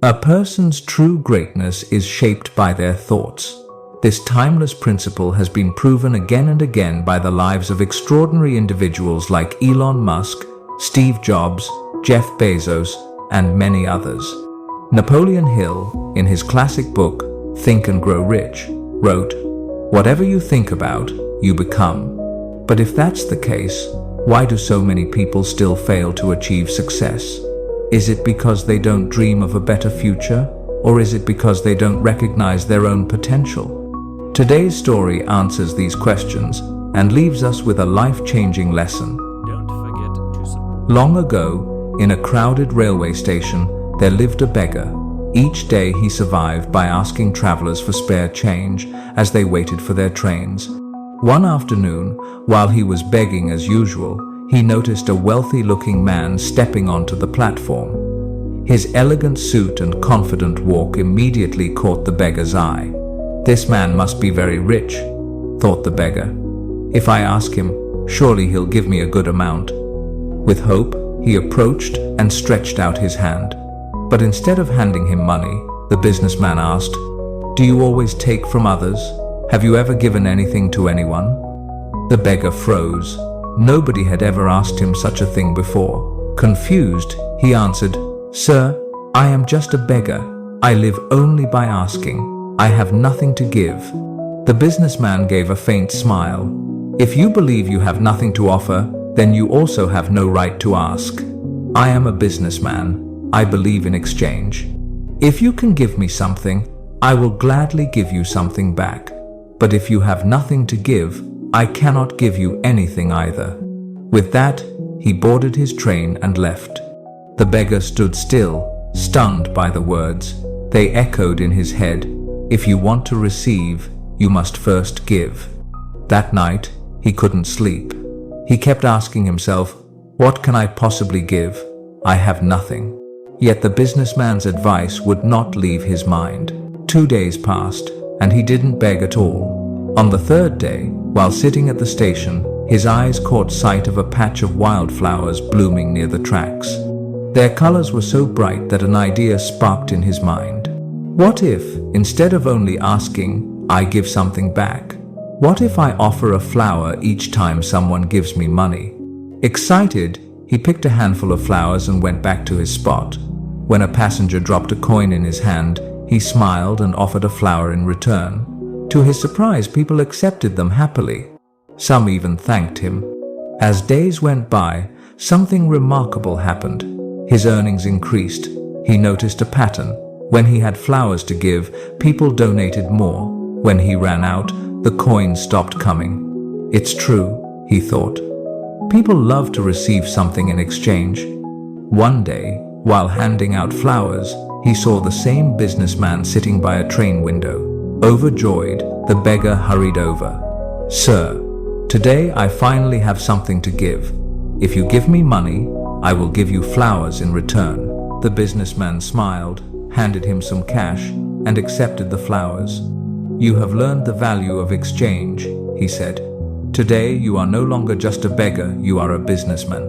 A person's true greatness is shaped by their thoughts. This timeless principle has been proven again and again by the lives of extraordinary individuals like Elon Musk, Steve Jobs, Jeff Bezos, and many others. Napoleon Hill, in his classic book, Think and Grow Rich, wrote, "Whatever you think about, you become." But if that's the case, why do so many people still fail to achieve success? Is it because they don't dream of a better future, or is it because they don't recognize their own potential? Today's story answers these questions and leaves us with a life-changing lesson. Don't forget to Long ago, in a crowded railway station, there lived a beggar. Each day he survived by asking travelers for spare change as they waited for their trains. One afternoon, while he was begging as usual, he noticed a wealthy-looking man stepping onto the platform. His elegant suit and confident walk immediately caught the beggar's eye. "This man must be very rich," thought the beggar. "If I ask him, surely he'll give me a good amount." With hope, he approached and stretched out his hand. But instead of handing him money, the businessman asked, "Do you always take from others? Have you ever given anything to anyone?" The beggar froze. Nobody had ever asked him such a thing before. Confused, he answered, "Sir, I am just a beggar. I live only by asking. I have nothing to give." The businessman gave a faint smile. "If you believe you have nothing to offer, then you also have no right to ask. I am a businessman. I believe in exchange. If you can give me something, I will gladly give you something back. But if you have nothing to give, I cannot give you anything either." With that, he boarded his train and left. The beggar stood still, stunned by the words. They echoed in his head. If you want to receive, you must first give. That night, he couldn't sleep. He kept asking himself, "What can I possibly give? I have nothing." Yet the businessman's advice would not leave his mind. 2 days passed, and he didn't beg at all. On the third day, while sitting at the station, his eyes caught sight of a patch of wildflowers blooming near the tracks. Their colors were so bright that an idea sparked in his mind. What if, instead of only asking, I give something back? What if I offer a flower each time someone gives me money? Excited, he picked a handful of flowers and went back to his spot. When a passenger dropped a coin in his hand, he smiled and offered a flower in return. To his surprise, people accepted them happily. Some even thanked him. As days went by, something remarkable happened. His earnings increased. He noticed a pattern. When he had flowers to give, people donated more. When he ran out, the coins stopped coming. It's true, he thought. People love to receive something in exchange. One day, while handing out flowers, he saw the same businessman sitting by a train window. Overjoyed, the beggar hurried over. "Sir, today I finally have something to give. If you give me money, I will give you flowers in return." The businessman smiled, handed him some cash, and accepted the flowers. "You have learned the value of exchange," he said. "Today you are no longer just a beggar, you are a businessman."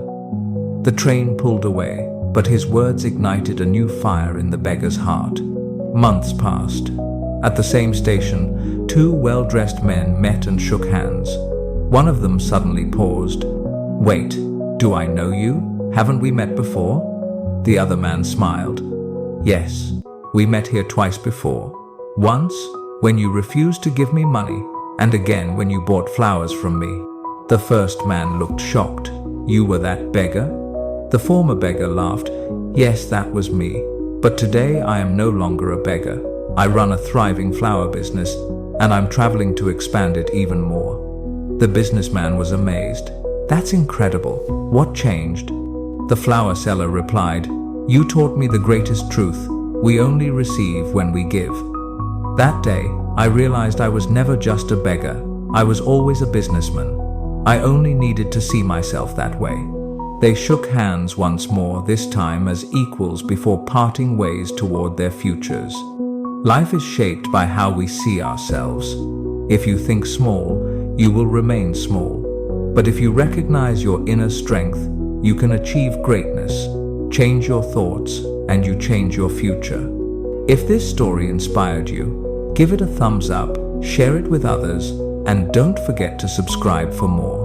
The train pulled away, but his words ignited a new fire in the beggar's heart. Months passed. At the same station, 2 well-dressed men met and shook hands. One of them suddenly paused. "Wait, do I know you? Haven't we met before?" The other man smiled. "Yes, we met here twice before. Once, when you refused to give me money, and again when you bought flowers from me." The first man looked shocked. "You were that beggar?" The former beggar laughed. "Yes, that was me. But today I am no longer a beggar. I run a thriving flower business, and I'm traveling to expand it even more." The businessman was amazed. "That's incredible. What changed?" The flower seller replied, "You taught me the greatest truth. We only receive when we give." That day, I realized I was never just a beggar. I was always a businessman. I only needed to see myself that way. They shook hands once more, this time as equals before parting ways toward their futures. Life is shaped by how we see ourselves. If you think small, you will remain small. But if you recognize your inner strength, you can achieve greatness. Change your thoughts, and you change your future. If this story inspired you, give it a thumbs up, share it with others, and don't forget to subscribe for more.